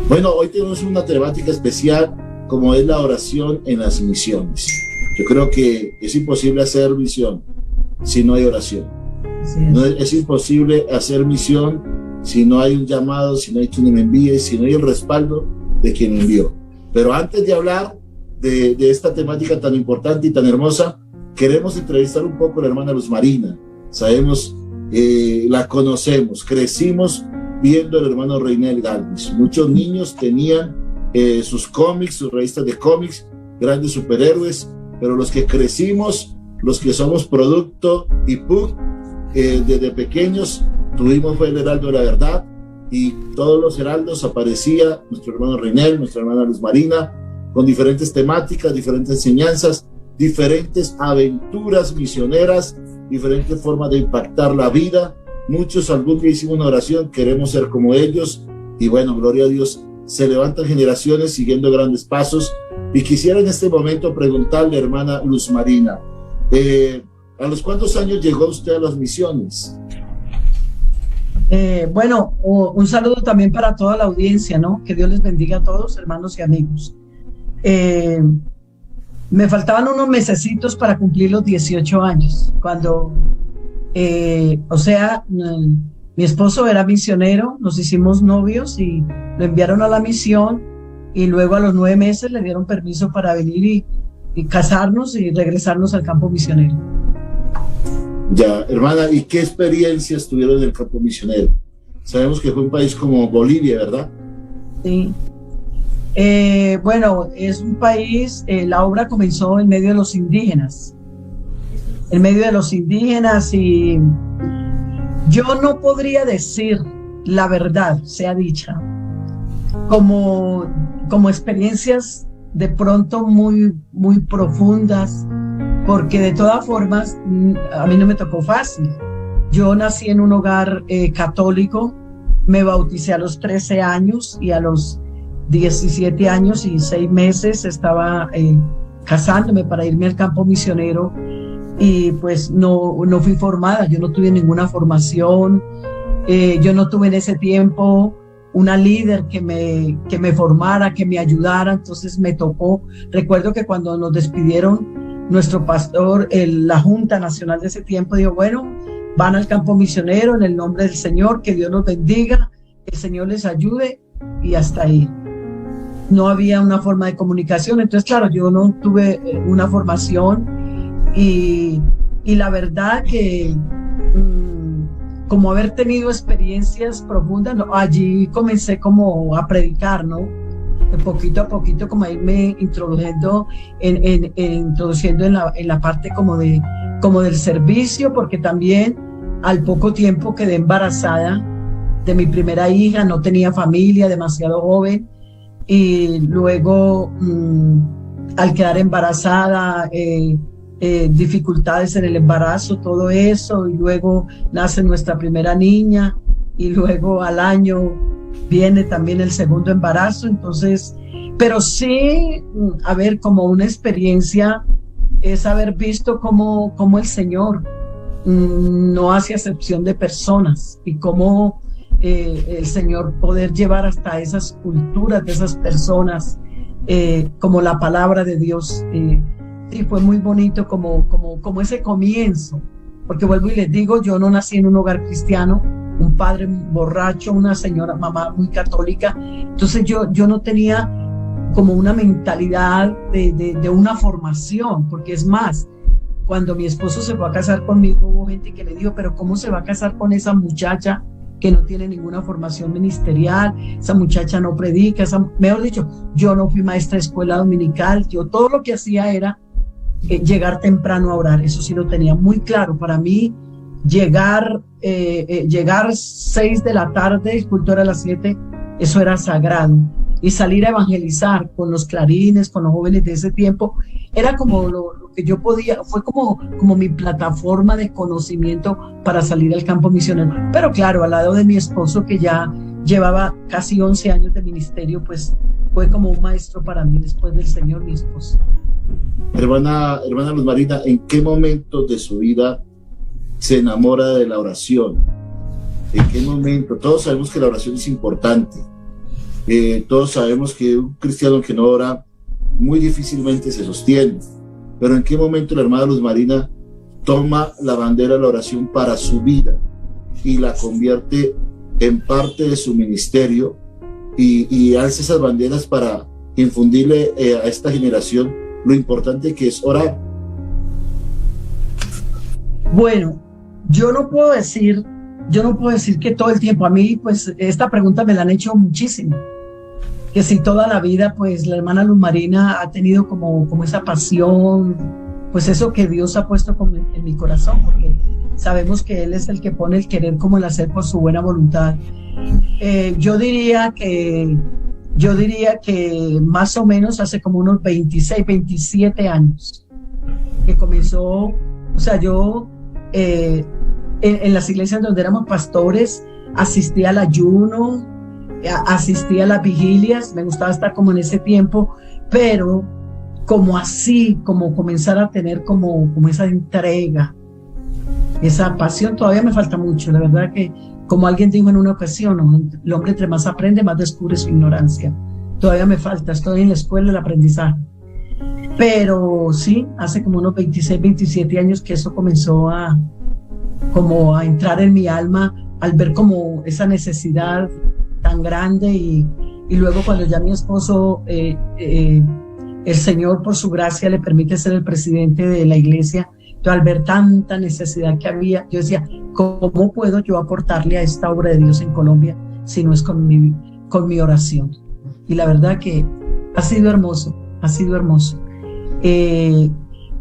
Bueno, hoy tenemos una temática especial como es la oración en las misiones. Yo creo que es imposible hacer misión si no hay oración. No es imposible hacer misión si no hay un llamado, si no hay quien me envíe, si no hay el respaldo de quien me envió. Pero antes de hablar de esta temática tan importante y tan hermosa, queremos entrevistar un poco a la hermana Luz Marina. Sabemos, la conocemos, crecimos viendo al hermano Reinel Galvis. Muchos niños tenían sus cómics, sus revistas de cómics, grandes superhéroes, pero los que crecimos, los que somos producto y PUC, desde pequeños tuvimos fue el Heraldo de la Verdad, y todos los heraldos aparecía nuestro hermano Reinel, nuestra hermana Luz Marina, con diferentes temáticas, diferentes enseñanzas, diferentes aventuras misioneras, diferentes formas de impactar la vida. Muchos algún día hicimos una oración, queremos ser como ellos, y bueno, gloria a Dios, se levantan generaciones siguiendo grandes pasos. Y quisiera en este momento preguntarle, hermana Luz Marina, ¿a los cuántos años llegó usted a las misiones? Bueno, un saludo también para toda la audiencia, ¿no? Que Dios les bendiga a todos, hermanos y amigos. Me faltaban unos mesecitos para cumplir los 18 años, cuando, mi esposo era misionero, nos hicimos novios y lo enviaron a la misión, y luego a los 9 meses le dieron permiso para venir y casarnos y regresarnos al campo misionero. Ya, hermana, ¿y qué experiencias tuvieron en el campo misionero? Sabemos que fue un país como Bolivia, ¿verdad? Sí. Bueno, es un país, la obra comenzó en medio de los indígenas. Y yo no podría decir la verdad, sea dicha, como experiencias de pronto muy, muy profundas, porque de todas formas a mí no me tocó fácil. Yo nací en un hogar católico, me bauticé a los 13 años y a los 17 años y 6 meses estaba casándome para irme al campo misionero, y pues no fui formada, yo no tuve ninguna formación, yo no tuve en ese tiempo una líder que me formara, que me ayudara. Entonces me tocó, recuerdo que cuando nos despidieron, nuestro pastor, la Junta Nacional de ese tiempo, dijo, bueno, van al campo misionero en el nombre del Señor, que Dios los bendiga, que el Señor les ayude, y hasta ahí. No había una forma de comunicación, entonces claro, yo no tuve una formación, y la verdad que como haber tenido experiencias profundas, ¿no? Allí comencé como a predicar, ¿no? Poquito a poquito, como a irme introduciendo en la parte como del servicio, porque también al poco tiempo quedé embarazada de mi primera hija, no tenía familia, demasiado joven, y luego al quedar embarazada, dificultades en el embarazo, todo eso, y luego nace nuestra primera niña, y luego al año viene también el segundo embarazo. Entonces, pero sí, a ver, como una experiencia es haber visto cómo el Señor no hace acepción de personas, y cómo el Señor poder llevar hasta esas culturas de esas personas, como la palabra de Dios. Sí, fue muy bonito como ese comienzo, porque vuelvo y les digo, yo no nací en un hogar cristiano, un padre borracho, una señora, mamá muy católica. Entonces yo no tenía como una mentalidad de una formación, porque es más, cuando mi esposo se fue a casar conmigo, hubo gente que le dijo, pero ¿cómo se va a casar con esa muchacha que no tiene ninguna formación ministerial? Esa muchacha no predica, mejor dicho, yo no fui maestra de escuela dominical, yo todo lo que hacía era llegar temprano a orar. Eso sí lo tenía muy claro. Para mí, llegar 6 de la tarde, el culto era a las 7, eso era sagrado. Y salir a evangelizar con los clarines, con los jóvenes de ese tiempo, era como lo que yo podía, fue como mi plataforma de conocimiento para salir al campo misionero. Pero claro, al lado de mi esposo, que ya llevaba casi 11 años de ministerio, pues fue como un maestro para mí, después del Señor, mi esposo. Hermana Luz Marina, ¿en qué momento de su vida se enamora de la oración? ¿En qué momento? Todos sabemos que la oración es importante, Todos sabemos que un cristiano que no ora muy difícilmente se sostiene, pero ¿en qué momento la hermana Luz Marina toma la bandera de la oración para su vida y la convierte en parte de su ministerio y alza esas banderas para infundirle a esta generación lo importante que es orar? Bueno, yo no puedo decir que todo el tiempo. A mí, pues, esta pregunta me la han hecho muchísimo, que si toda la vida, pues, la hermana Luz Marina ha tenido como esa pasión, pues eso que Dios ha puesto como en mi corazón, porque sabemos que Él es el que pone el querer como el hacer por su buena voluntad. Yo diría que más o menos hace como unos 26, 27 años que comenzó, o sea, yo en las iglesias donde éramos pastores asistía al ayuno, asistía a las vigilias, me gustaba estar como en ese tiempo, pero como comenzar a tener como esa entrega, esa pasión. Todavía me falta mucho, la verdad que, como alguien dijo en una ocasión, ¿no? El hombre entre más aprende, más descubre su ignorancia. Todavía me falta, estoy en la escuela del aprendizaje. Pero sí, hace como unos 26, 27 años que eso comenzó a entrar en mi alma, al ver como esa necesidad tan grande y luego cuando ya mi esposo, el Señor por su gracia le permite ser el presidente de la iglesia, entonces al ver tanta necesidad que había, yo decía, ¿cómo puedo yo aportarle a esta obra de Dios en Colombia si no es con mi oración? Y la verdad que ha sido hermoso, ha sido hermoso.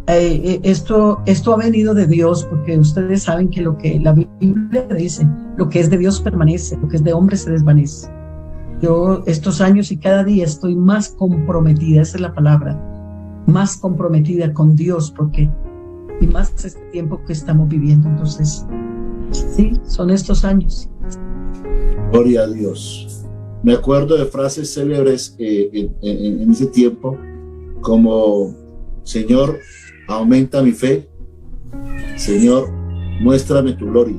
Esto ha venido de Dios, porque ustedes saben que lo que la Biblia dice, lo que es de Dios permanece, lo que es de hombre se desvanece. Yo estos años y cada día estoy más comprometida, esa es la palabra, más comprometida con Dios, porque y más este tiempo que estamos viviendo. Entonces, sí, son estos años. Gloria a Dios. Me acuerdo de frases célebres en ese tiempo, como: Señor, aumenta mi fe. Señor, muéstrame tu gloria.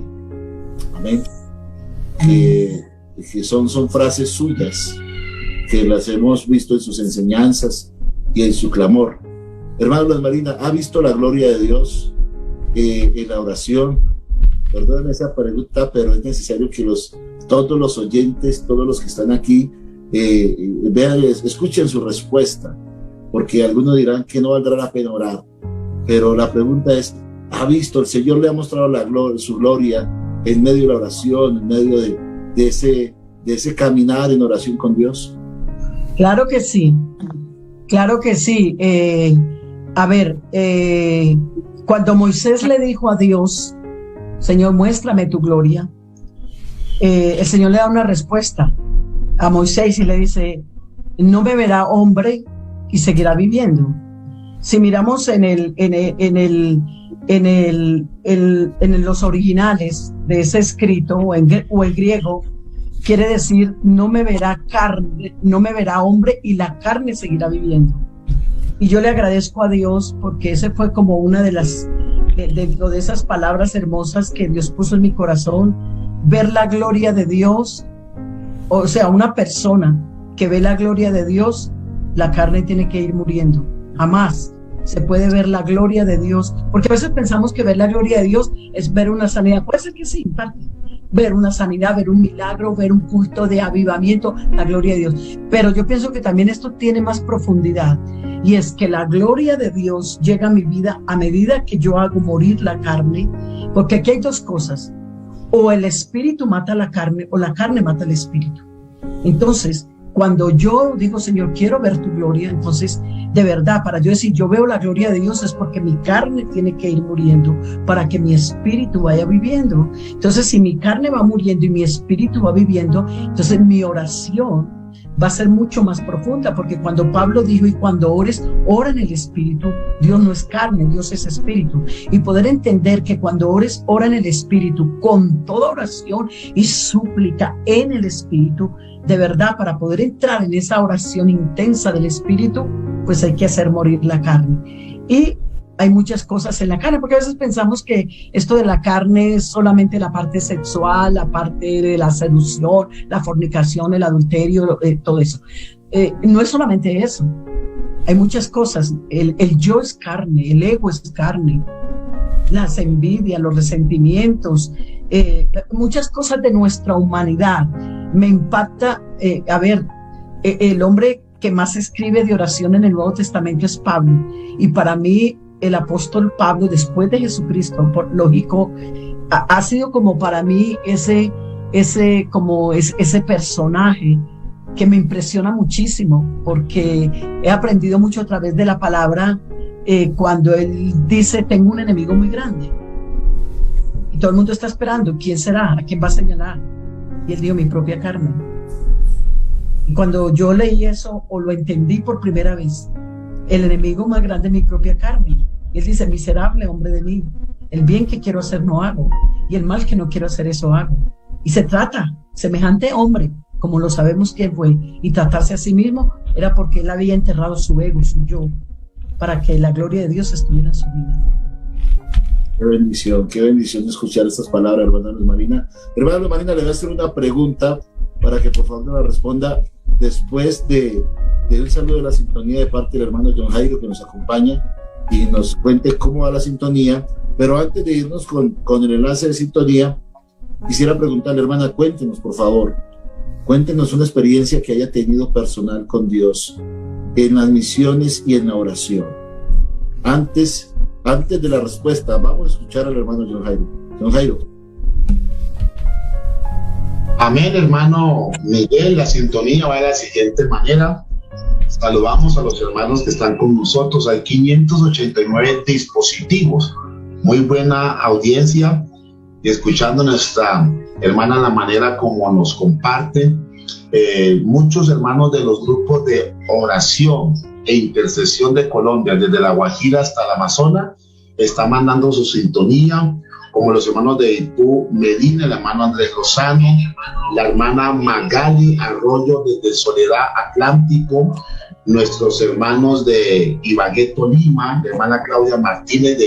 Amén. Que son frases suyas, que las hemos visto en sus enseñanzas y en su clamor. Hermana Luz Marina, ¿ha visto la gloria de Dios en la oración? Perdón esa pregunta, pero es necesario que todos los oyentes, todos los que están aquí, vean, escuchen su respuesta, porque algunos dirán que no valdrá la pena orar, pero la pregunta es: ¿ha visto? ¿El Señor le ha mostrado su gloria en medio de la oración, en medio de ese caminar en oración con Dios? Claro que sí, claro que sí. Cuando Moisés le dijo a Dios, Señor, muéstrame tu gloria, el Señor le da una respuesta a Moisés y le dice: no me verá hombre y seguirá viviendo. Si miramos en los originales de ese escrito o el griego, quiere decir: no me verá hombre y la carne seguirá viviendo. Y yo le agradezco a Dios, porque ese fue como una de dentro de esas palabras hermosas que Dios puso en mi corazón, ver la gloria de Dios. O sea, una persona que ve la gloria de Dios, la carne tiene que ir muriendo. Jamás se puede ver la gloria de Dios, porque a veces pensamos que ver la gloria de Dios es ver una sanidad. Puede ser que sí, en parte, ver una sanidad, ver un milagro, ver un culto de avivamiento, la gloria de Dios. Pero yo pienso que también esto tiene más profundidad, y es que la gloria de Dios llega a mi vida a medida que yo hago morir la carne, porque aquí hay dos cosas: o el espíritu mata la carne, o la carne mata el espíritu. Entonces, cuando yo digo, Señor, quiero ver tu gloria, entonces, de verdad, para yo decir, yo veo la gloria de Dios, es porque mi carne tiene que ir muriendo para que mi espíritu vaya viviendo. Entonces, si mi carne va muriendo y mi espíritu va viviendo, entonces mi oración va a ser mucho más profunda, porque cuando Pablo dijo: y cuando ores, ora en el espíritu. Dios no es carne, Dios es espíritu. Y poder entender que cuando ores, ora en el espíritu, con toda oración y súplica en el espíritu. De verdad, para poder entrar en esa oración intensa del espíritu, pues hay que hacer morir la carne. Y hay muchas cosas en la carne, porque a veces pensamos que esto de la carne es solamente la parte sexual, la parte de la seducción, la fornicación, el adulterio, todo eso. No es solamente eso. Hay muchas cosas. El yo es carne, el ego es carne, las envidias, los resentimientos, muchas cosas de nuestra humanidad. Me impacta, el hombre que más escribe de oración en el Nuevo Testamento es Pablo, y para mí el apóstol Pablo, después de Jesucristo, por lógico, ha sido como para mí ese personaje que me impresiona muchísimo, porque he aprendido mucho a través de la palabra, cuando él dice, tengo un enemigo muy grande, y todo el mundo está esperando, ¿quién será? ¿A quién va a señalar? Y él dijo, mi propia carne. Y cuando yo leí eso, o lo entendí por primera vez, el enemigo más grande es mi propia carne. Y él dice, miserable hombre de mí, el bien que quiero hacer no hago, y el mal que no quiero hacer eso hago. Y se trata, semejante hombre, como lo sabemos que fue, y tratarse a sí mismo, era porque él había enterrado su ego, su yo, para que la gloria de Dios estuviera en su vida. Qué bendición escuchar estas palabras, hermana Luz Marina. Hermana Luz Marina, le voy a hacer una pregunta para que por favor me la responda después de un saludo de la sintonía de parte del hermano John Jairo, que nos acompaña y nos cuente cómo va la sintonía. Pero antes de irnos con el enlace de sintonía, quisiera preguntarle, hermana, cuéntenos por favor, cuéntenos una experiencia que haya tenido personal con Dios en las misiones y en la oración. Antes de la respuesta, vamos a escuchar al hermano John Jairo. John Jairo. Amén, hermano Miguel. La sintonía va de la siguiente manera. Saludamos a los hermanos que están con nosotros. Hay 589 dispositivos. Muy buena audiencia. Y escuchando a nuestra hermana la manera como nos comparte. Muchos hermanos de los grupos de oración e intercesión de Colombia, desde La Guajira hasta el Amazonas, están mandando su sintonía, como los hermanos de Ipú Medina, el hermano Andrés Lozano, la hermana Magali Arroyo desde Soledad Atlántico, nuestros hermanos de Ibagué, Tolima, la hermana Claudia Martínez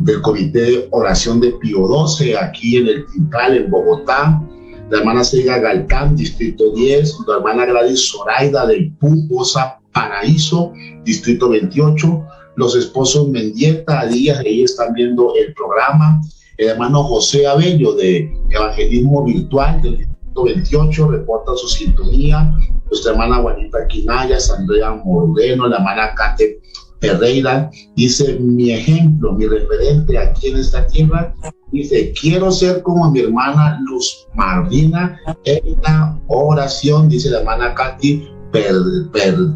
del Comité de Oración de Pío XII, aquí en el Tintal, en Bogotá, la hermana Sega Galcán, Distrito 10, la hermana Gladys Zoraida de Ipú, Osa Paraíso, Distrito 28, los esposos Mendieta, Díaz, ellos están viendo el programa, el hermano José Abello de Evangelismo Virtual del Distrito 28, reporta su sintonía, nuestra hermana Juanita Quinaya, Andrea Moreno, la hermana Kate Pereira, dice, mi ejemplo, mi referente aquí en esta tierra, dice, quiero ser como mi hermana Luz Marina en la oración, dice la hermana Katy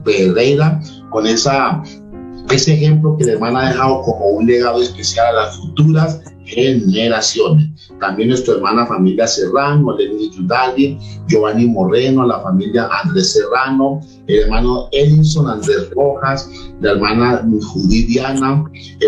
Pereira, con ese ejemplo que la hermana ha dejado como un legado especial a las futuras generaciones. También nuestra hermana familia Serrano, Lenny Yudali, Giovanni Moreno, la familia Andrés Serrano, el hermano Edinson Andrés Rojas, la hermana Judí Diana,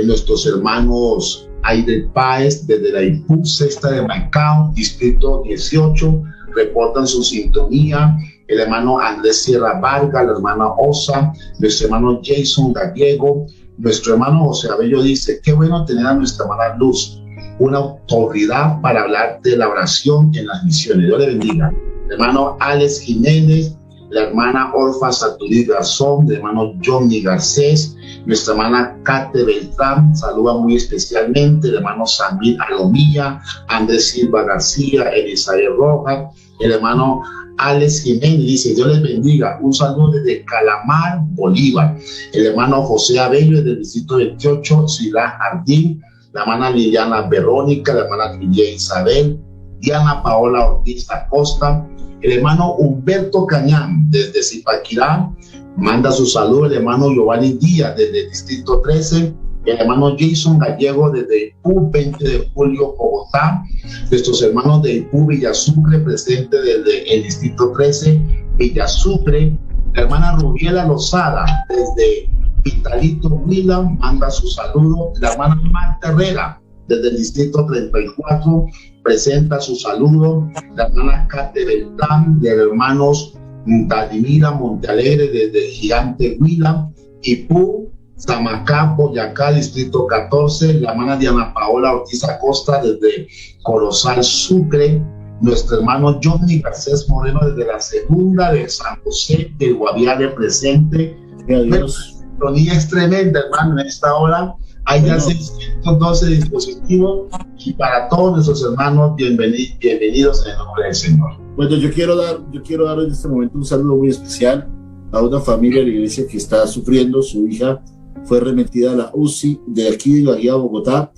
nuestros hermanos Aide Páez desde la Ipú Sexta de Maicao, Distrito 18, reportan su sintonía, el hermano Andrés Sierra Vargas, la hermana Osa, nuestro hermano Jason Gallego, nuestro hermano José Abello dice, qué bueno tener a nuestra hermana Luz, una autoridad para hablar de la oración en las misiones. Dios le bendiga. El hermano Alex Jiménez, la hermana Orfa Saturí Garzón, el hermano Johnny Garcés, nuestra hermana Kate Beltrán, saluda muy especialmente, el hermano Samir Alomilla, Andrés Silva García, Elizabeth Rojas, el hermano Alex Jiménez dice, Dios les bendiga, un saludo desde Calamar, Bolívar, el hermano José Abello desde el Distrito 28, Ciudad Jardín, la hermana Liliana Verónica, la hermana Lidia Isabel, Diana Paola Ortiz Acosta, el hermano Humberto Cañán desde Zipaquirá, manda su saludo, el hermano Giovanni Díaz desde el Distrito 13, el hermano Jason Gallego desde Ipú, 20 de julio, Bogotá, nuestros hermanos de Ipú, Villasucre, presente desde el Distrito 13, Villasucre, la hermana Rubiela Lozada desde Vitalito Huila, manda su saludo, la hermana Marta Herrera desde el Distrito 34, presenta su saludo, la hermana Kate Beltrán, de los hermanos Vladimira Montealegre desde Gigante Huila, Ipú, Samacá, Boyacá, Distrito 14, la hermana Diana Paola Ortiz Acosta desde Corozal, Sucre, nuestro hermano Johnny Garcés Moreno desde la segunda de San José de Guaviare presente. La sintonía es tremenda, hermano, en esta hora hay ya 612 dispositivos y para todos nuestros hermanos bienvenidos en el nombre del Señor. Bueno, yo quiero dar en este momento un saludo muy especial a una familia de la iglesia que está sufriendo. Su hija fue remitida a la UCI de aquí de Ibagué, Bogotá.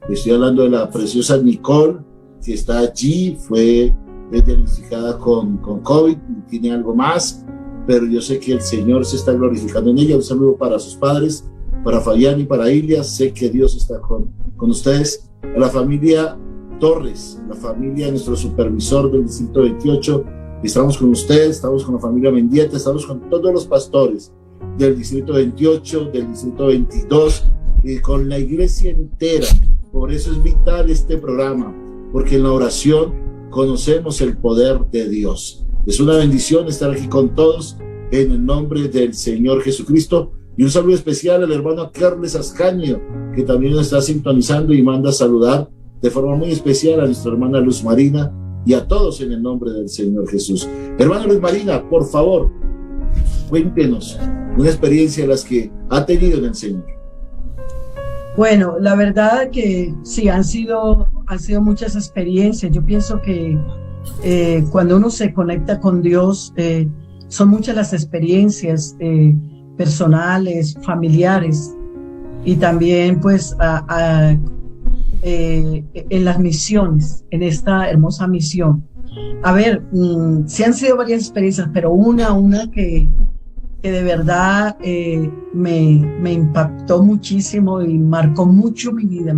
Estoy hablando de la preciosa Nicole, que está allí, fue diagnosticada con COVID, tiene algo más, pero yo sé que el Señor se está glorificando en ella. Un saludo para sus padres, para Fabián y para Ilia. Sé que Dios está con ustedes. A la familia Torres, la familia de nuestro supervisor del Distrito 28, estamos con ustedes, estamos con la familia Mendieta, estamos con todos los pastores del Distrito 28, del Distrito 22, y con la iglesia entera. Por eso es vital este programa, porque en la oración conocemos el poder de Dios. Es una bendición estar aquí con todos en el nombre del Señor Jesucristo. Y un saludo especial al hermano Carles Ascaño, que también nos está sintonizando y manda a saludar de forma muy especial a nuestra hermana Luz Marina y a todos en el nombre del Señor Jesús. Hermana Luz Marina, por favor, cuéntenos una experiencia de las que ha tenido en el Señor. Bueno, la verdad que sí, han sido muchas experiencias. Yo pienso que cuando uno se conecta con Dios, son muchas las experiencias personales, familiares, y también pues en las misiones, en esta hermosa misión. A ver, sí han sido varias experiencias, pero una que de verdad me impactó muchísimo y marcó mucho mi vida,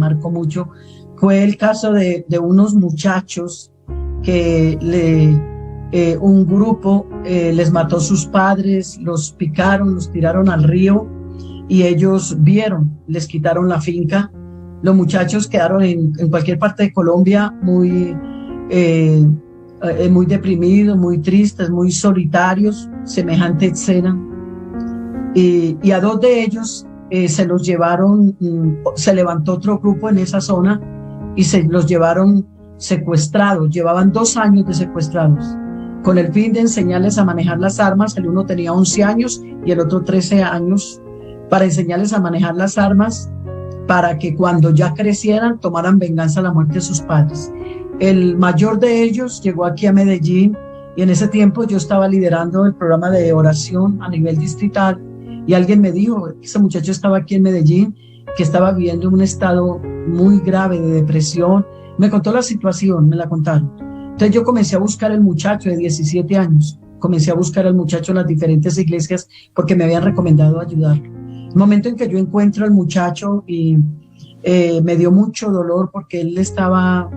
fue el caso de unos muchachos que un grupo les mató sus padres, los picaron, los tiraron al río y ellos vieron, les quitaron la finca. Los muchachos quedaron en cualquier parte de Colombia muy deprimidos, muy tristes, muy solitarios, semejante escena. Y a dos de ellos se los llevaron, se levantó otro grupo en esa zona y se los llevaron secuestrados. Llevaban 2 años de secuestrados, con el fin de enseñarles a manejar las armas. El uno tenía 11 años y el otro 13 años, para enseñarles a manejar las armas, para que cuando ya crecieran tomaran venganza a la muerte de sus padres. El mayor de ellos llegó aquí a Medellín y en ese tiempo yo estaba liderando el programa de oración a nivel distrital y alguien me dijo que ese muchacho estaba aquí en Medellín, que estaba viviendo en un estado muy grave de depresión. Me contó la situación, me la contaron. Entonces yo comencé a buscar al muchacho de 17 años, comencé a buscar al muchacho en las diferentes iglesias porque me habían recomendado ayudarlo. El momento en que yo encuentro al muchacho y me dio mucho dolor porque él estaba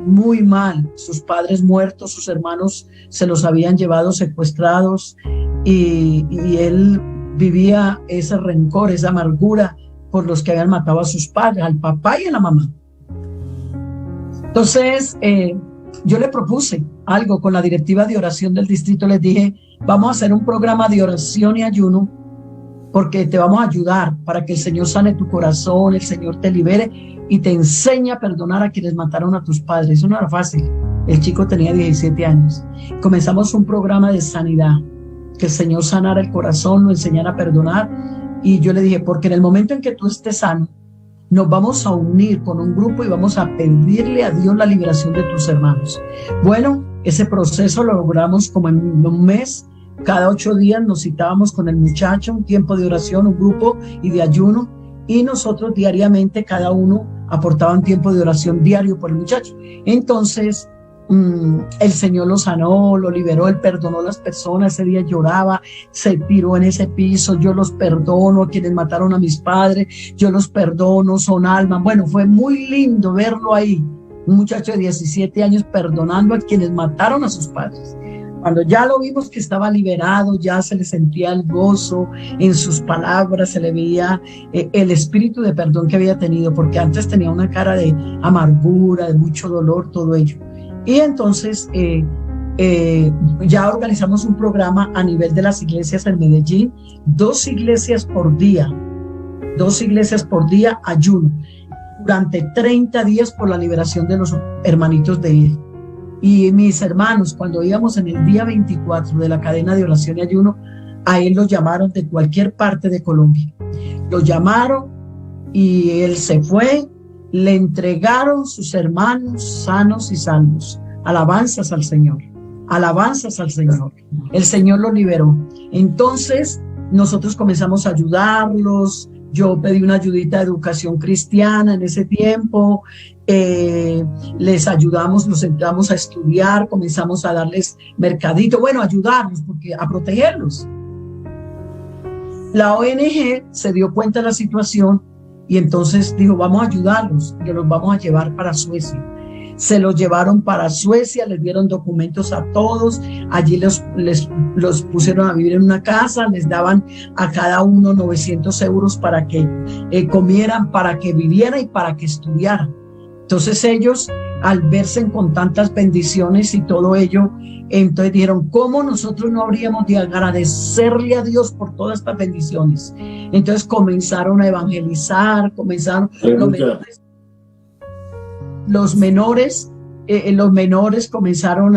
muy mal, sus padres muertos, sus hermanos se los habían llevado secuestrados y él vivía ese rencor, esa amargura por los que habían matado a sus padres, al papá y a la mamá. Entonces yo le propuse algo con la directiva de oración del distrito. Les dije, vamos a hacer un programa de oración y ayuno porque te vamos a ayudar para que el Señor sane tu corazón, el Señor te libere y te enseñe a perdonar a quienes mataron a tus padres. Eso no era fácil. El chico tenía 17 años. Comenzamos un programa de sanidad, que el Señor sanara el corazón, lo enseñara a perdonar. Y yo le dije, porque en el momento en que tú estés sano, nos vamos a unir con un grupo y vamos a pedirle a Dios la liberación de tus hermanos. Bueno, ese proceso lo logramos como en un mes. Cada 8 días nos citábamos con el muchacho, un tiempo de oración, un grupo y de ayuno, y nosotros diariamente, cada uno aportaba un tiempo de oración diario por el muchacho. Entonces el Señor lo sanó, lo liberó, él perdonó a las personas. Ese día lloraba, se tiró en ese piso. Yo los perdono a quienes mataron a mis padres, yo los perdono, son almas. Bueno, fue muy lindo verlo ahí, un muchacho de 17 años perdonando a quienes mataron a sus padres. Cuando ya lo vimos que estaba liberado, ya se le sentía el gozo en sus palabras, se le veía el espíritu de perdón que había tenido, porque antes tenía una cara de amargura, de mucho dolor, todo ello. Y entonces ya organizamos un programa a nivel de las iglesias en Medellín, 2 iglesias por día ayuno, durante 30 días por la liberación de los hermanitos de él. Y mis hermanos, cuando íbamos en el día 24 de la cadena de oración y ayuno, a él lo llamaron de cualquier parte de Colombia. Lo llamaron y él se fue, le entregaron sus hermanos sanos y salvos. Alabanzas al Señor. Alabanzas al Señor. El Señor lo liberó. Entonces, nosotros comenzamos a ayudarlos. Yo pedí una ayudita de educación cristiana en ese tiempo. Les ayudamos, los entramos a estudiar, comenzamos a darles mercadito, bueno, ayudarlos, porque a protegerlos. La ONG se dio cuenta de la situación y entonces dijo, vamos a ayudarlos, y los vamos a llevar para Suecia. Se los llevaron para Suecia, les dieron documentos a todos, allí los pusieron a vivir en una casa, les daban a cada uno 900 euros para que comieran, para que vivieran y para que estudiaran. Entonces ellos, al verse con tantas bendiciones y todo ello, entonces dijeron, ¿cómo nosotros no habríamos de agradecerle a Dios por todas estas bendiciones? Entonces comenzaron a evangelizar, los menores comenzaron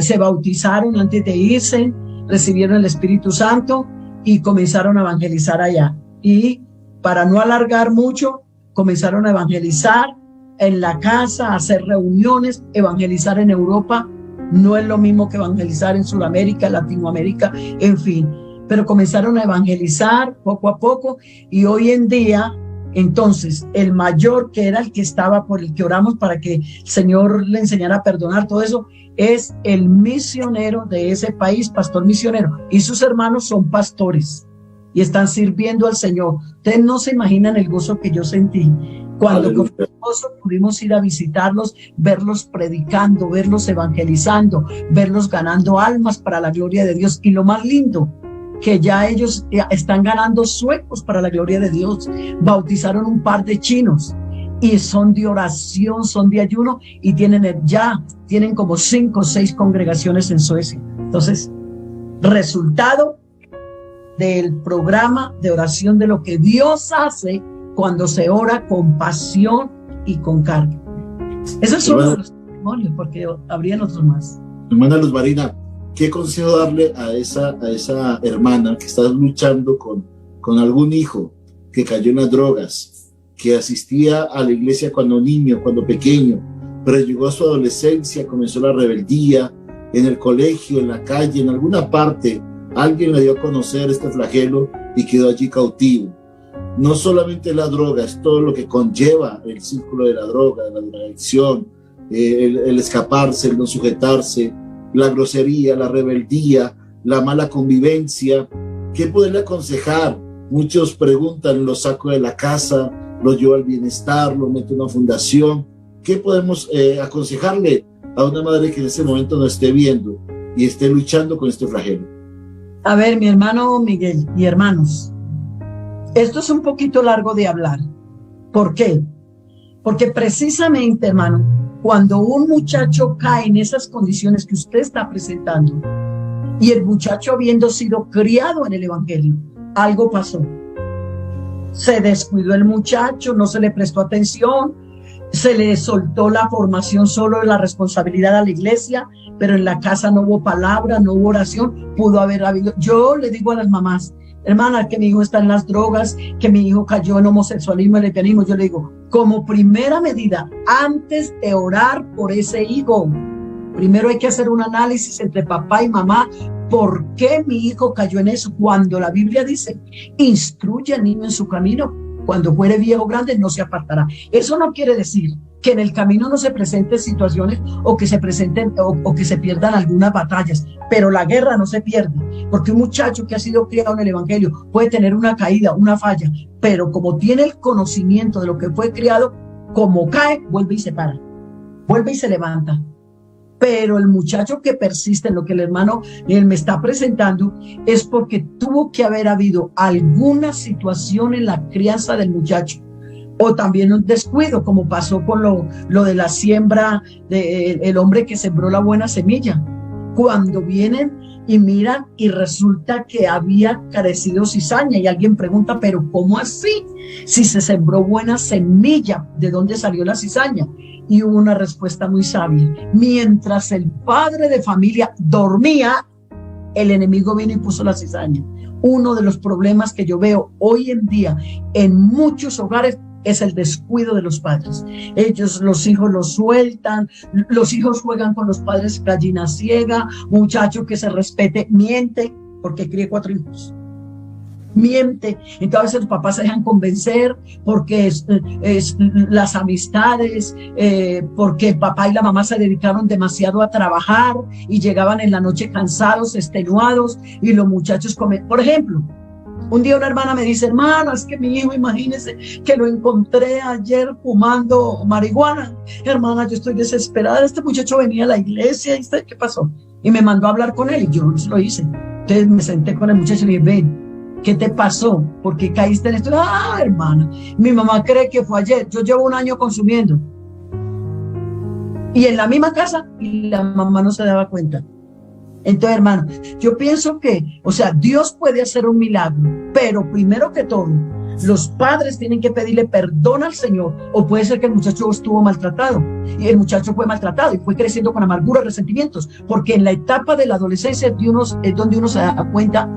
se bautizaron antes de irse, recibieron el Espíritu Santo y comenzaron a evangelizar allá. Y para no alargar mucho, comenzaron a evangelizar en la casa, a hacer reuniones. Evangelizar en Europa no es lo mismo que evangelizar en Sudamérica, Latinoamérica, en fin. Pero comenzaron a evangelizar poco a poco y hoy en día, entonces, el mayor, que era el que estaba, por el que oramos para que el Señor le enseñara a perdonar todo eso, es el misionero de ese país, pastor misionero, y sus hermanos son pastores y están sirviendo al Señor. Ustedes no se imaginan el gozo que yo sentí cuando con mi esposo pudimos ir a visitarlos, verlos predicando, verlos evangelizando, verlos ganando almas para la gloria de Dios. Y lo más lindo, que ya ellos están ganando suecos para la gloria de Dios. Bautizaron un par de chinos y son de oración, son de ayuno y tienen como 5 o 6 congregaciones en Suecia. Entonces, resultado del programa de oración, de lo que Dios hace cuando se ora con pasión y con carga. Esos son los testimonios, porque habrían otros más. Hermana Luz Marina, ¿qué consejo darle a esa hermana que está luchando con algún hijo que cayó en las drogas, que asistía a la iglesia cuando niño, cuando pequeño, pero llegó a su adolescencia, comenzó la rebeldía, en el colegio, en la calle, en alguna parte, alguien le dio a conocer este flagelo y quedó allí cautivo? No solamente la droga, es todo lo que conlleva el círculo de la droga, de la drogadicción, el escaparse, el no sujetarse, la grosería, la rebeldía, la mala convivencia. ¿Qué poderle aconsejar? Muchos preguntan, lo saco de la casa, lo llevo al bienestar, lo meto en una fundación. ¿Qué podemos aconsejarle a una madre que en ese momento no esté viendo y esté luchando con este flagelo? A ver, mi hermano Miguel y hermanos, esto es un poquito largo de hablar. ¿Por qué? Porque precisamente, hermano, cuando un muchacho cae en esas condiciones que usted está presentando y el muchacho habiendo sido criado en el evangelio, algo pasó. Se descuidó el muchacho, no se le prestó atención, se le soltó la formación, solo de la responsabilidad a la iglesia, pero en la casa no hubo palabra, no hubo oración. Pudo haber habido. Yo le digo a las mamás, hermana, que mi hijo está en las drogas, que mi hijo cayó en homosexualismo y lesbianismo, yo le digo, como primera medida, antes de orar por ese hijo, primero hay que hacer un análisis entre papá y mamá. ¿Por qué mi hijo cayó en eso? Cuando la Biblia dice, instruye al niño en su camino, cuando fuere viejo grande no se apartará. Eso no quiere decir que en el camino no se presenten situaciones o que se presenten o que se pierdan algunas batallas, pero la guerra no se pierde, porque un muchacho que ha sido criado en el evangelio puede tener una caída, una falla, pero como tiene el conocimiento de lo que fue criado, como cae, vuelve y se para, vuelve y se levanta. Pero el muchacho que persiste en lo que el hermano él me está presentando es porque tuvo que haber habido alguna situación en la crianza del muchacho, O también un descuido, como pasó con lo de la siembra, el hombre que sembró la buena semilla. Cuando vienen y miran y resulta que había crecido cizaña y alguien pregunta, pero ¿cómo así? Si se sembró buena semilla, ¿de dónde salió la cizaña? Y hubo una respuesta muy sabia. Mientras el padre de familia dormía, el enemigo vino y puso la cizaña. Uno de los problemas que yo veo hoy en día en muchos hogares es el descuido de los padres. Los hijos los sueltan, los hijos juegan con los padres gallina ciega, muchacho que se respete, miente, porque crié 4 hijos. Miente, entonces los papás se dejan convencer porque es las amistades, porque el papá y la mamá se dedicaron demasiado a trabajar y llegaban en la noche cansados, extenuados, y los muchachos comen. Por ejemplo, un día una hermana me dice, hermana, es que mi hijo, imagínese que lo encontré ayer fumando marihuana. Hermana, yo estoy desesperada, este muchacho venía a la iglesia, ¿y qué pasó? Y me mandó a hablar con él y yo lo hice. Entonces me senté con el muchacho y le dije, ven, ¿qué te pasó? ¿Por qué caíste en esto? Ah, hermana, mi mamá cree que fue ayer, yo llevo 1 año consumiendo. Y en la misma casa, y la mamá no se daba cuenta. Entonces, hermano, yo pienso que, Dios puede hacer un milagro, pero primero que todo, los padres tienen que pedirle perdón al Señor, o puede ser que el muchacho estuvo maltratado, y el muchacho fue maltratado y fue creciendo con amargura, resentimientos, porque en la etapa de la adolescencia es donde uno se da cuenta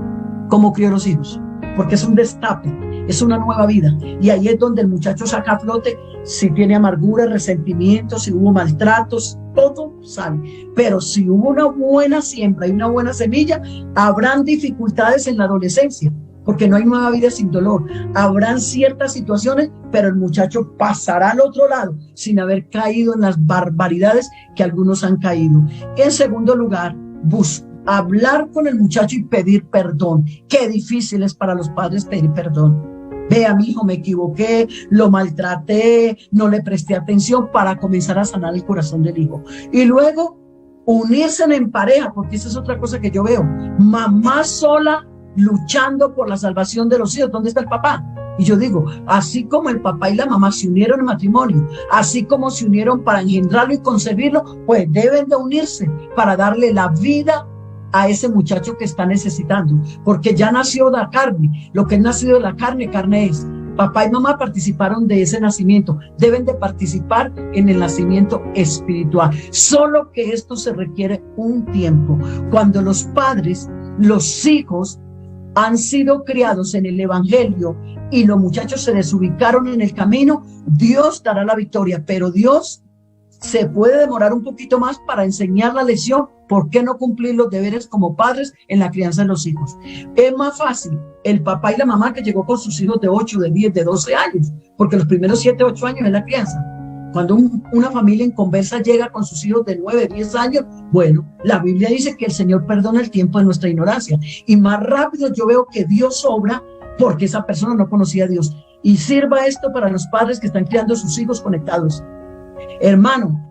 cómo crió los hijos, porque es un destape, es una nueva vida, y ahí es donde el muchacho saca a flote si tiene amargura, resentimientos, si hubo maltratos, todo sale. Pero si hubo una buena siembra y una buena semilla, habrán dificultades en la adolescencia, porque no hay nueva vida sin dolor. Habrán ciertas situaciones, pero el muchacho pasará al otro lado sin haber caído en las barbaridades que algunos han caído. En segundo lugar, hablar con el muchacho y pedir perdón. Qué difícil es para los padres pedir perdón. Vea, mi hijo, me equivoqué, lo maltraté, no le presté atención, para comenzar a sanar el corazón del hijo. Y luego, unirse en pareja, porque esa es otra cosa que yo veo. Mamá sola luchando por la salvación de los hijos. ¿Dónde está el papá? Y yo digo, así como el papá y la mamá se unieron en matrimonio, así como se unieron para engendrarlo y concebirlo, pues deben de unirse para darle la vida a ese muchacho que está necesitando, porque ya nació de la carne. Lo que es nacido de la carne, carne es. Papá y mamá participaron de ese nacimiento, deben de participar en el nacimiento espiritual, solo que esto se requiere un tiempo. Cuando los padres, los hijos han sido criados en el evangelio y los muchachos se desubicaron en el camino, Dios dará la victoria, pero Dios se puede demorar un poquito más para enseñar la lección. ¿Por qué no cumplir los deberes como padres en la crianza de los hijos? Es más fácil el papá y la mamá que llegó con sus hijos de 8, de 10, de 12 años, porque los primeros 7, 8 años es la crianza. Cuando una familia en conversa llega con sus hijos de 9, 10 años, bueno, la Biblia dice que el Señor perdona el tiempo de nuestra ignorancia. Y más rápido yo veo que Dios obra porque esa persona no conocía a Dios. Y sirva esto para los padres que están criando a sus hijos conectados. Hermano,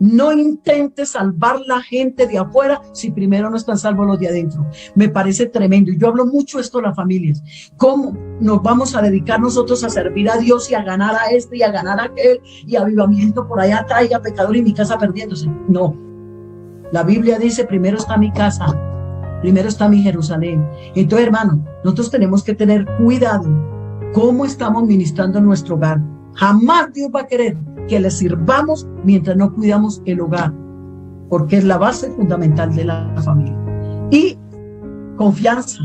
no intente salvar la gente de afuera si primero no están salvos los de adentro. Me parece tremendo. Y yo hablo mucho esto de las familias. ¿Cómo nos vamos a dedicar nosotros a servir a Dios y a ganar a este y a ganar a aquel y avivamiento por allá traiga pecador y mi casa perdiéndose? No. La Biblia dice, primero está mi casa, primero está mi Jerusalén. Entonces, hermano, nosotros tenemos que tener cuidado cómo estamos ministrando en nuestro hogar. Jamás Dios va a querer que le sirvamos mientras no cuidamos el hogar, porque es la base fundamental de la familia. Y confianza.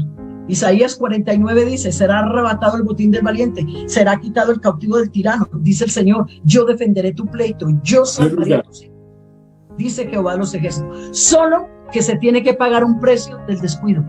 Isaías 49 dice, será arrebatado el botín del valiente, será quitado el cautivo del tirano. Dice el Señor, yo defenderé tu pleito, yo salvaré a tus hijos. Dice Jehová de los ejércitos. Solo que se tiene que pagar un precio del descuido.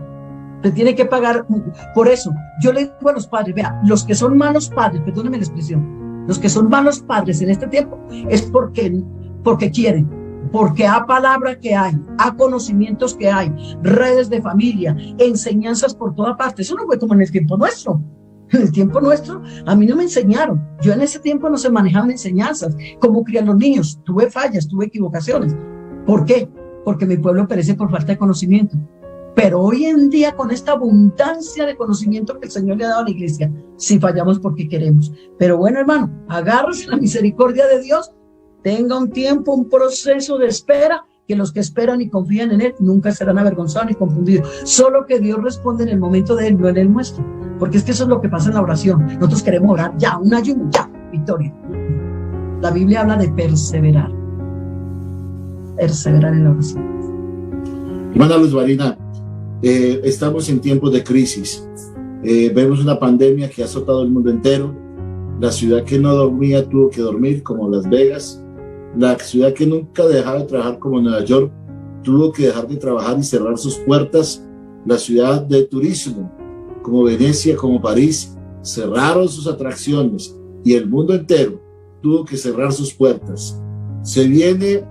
Se tiene que pagar. Por eso, yo le digo a los padres, vea, los que son malos padres, perdónenme la expresión, los que son malos padres en este tiempo es porque quieren, porque a palabra que hay, a conocimientos que hay, redes de familia, enseñanzas por toda parte. Eso no fue como en el tiempo nuestro. En el tiempo nuestro a mí no me enseñaron. Yo en ese tiempo no se manejaban enseñanzas. ¿Cómo crían los niños? Tuve fallas, tuve equivocaciones. ¿Por qué? Porque mi pueblo perece por falta de conocimiento. Pero hoy en día, con esta abundancia de conocimiento que el Señor le ha dado a la iglesia, sí fallamos porque queremos. Pero bueno, hermano, agárrese la misericordia de Dios, tenga un tiempo, un proceso de espera, que los que esperan y confían en Él nunca serán avergonzados ni confundidos. Solo que Dios responde en el momento de Él, no en el nuestro. Porque es que eso es lo que pasa en la oración. Nosotros queremos orar ya, un ayuno, ya, victoria. La Biblia habla de perseverar. Perseverar en la oración. Hermana Luz Marina, estamos en tiempos de crisis. Vemos una pandemia que ha azotado el mundo entero. La ciudad que no dormía tuvo que dormir, como Las Vegas. La ciudad que nunca dejaba de trabajar, como Nueva York, tuvo que dejar de trabajar y cerrar sus puertas. La ciudad de turismo, como Venecia, como París, cerraron sus atracciones y el mundo entero tuvo que cerrar sus puertas. Se viene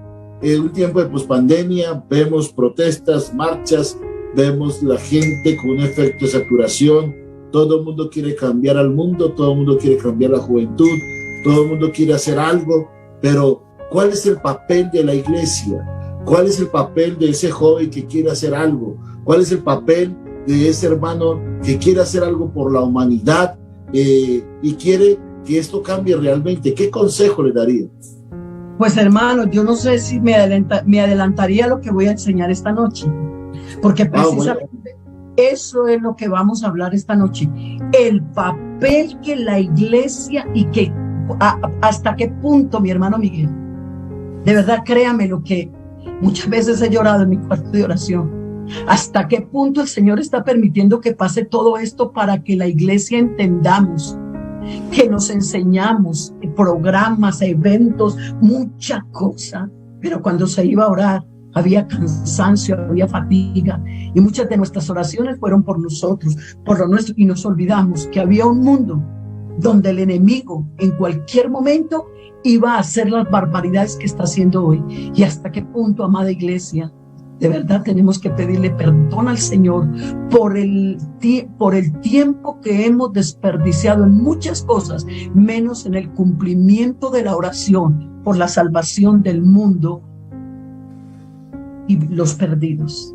un tiempo de pospandemia, vemos protestas, marchas, vemos la gente con un efecto de saturación. Todo el mundo quiere cambiar al mundo, todo el mundo quiere cambiar la juventud, todo el mundo quiere hacer algo, pero ¿cuál es el papel de la iglesia? ¿Cuál es el papel de ese joven que quiere hacer algo? ¿Cuál es el papel de ese hermano que quiere hacer algo por la humanidad y quiere que esto cambie realmente? ¿Qué consejo le daría? Pues hermano, yo no sé si me adelantaría a lo que voy a enseñar esta noche, porque precisamente eso es lo que vamos a hablar esta noche. El papel que la iglesia y que hasta qué punto, mi hermano Miguel, de verdad créame lo que muchas veces he llorado en mi cuarto de oración, hasta qué punto el Señor está permitiendo que pase todo esto para que la iglesia entendamos, que nos enseñamos programas, eventos, mucha cosa, pero cuando se iba a orar había cansancio, había fatiga, y muchas de nuestras oraciones fueron por nosotros, por lo nuestro, y nos olvidamos que había un mundo donde el enemigo en cualquier momento iba a hacer las barbaridades que está haciendo hoy. Y hasta qué punto, amada iglesia, de verdad tenemos que pedirle perdón al Señor por el tiempo que hemos desperdiciado en muchas cosas, menos en el cumplimiento de la oración por la salvación del mundo y los perdidos.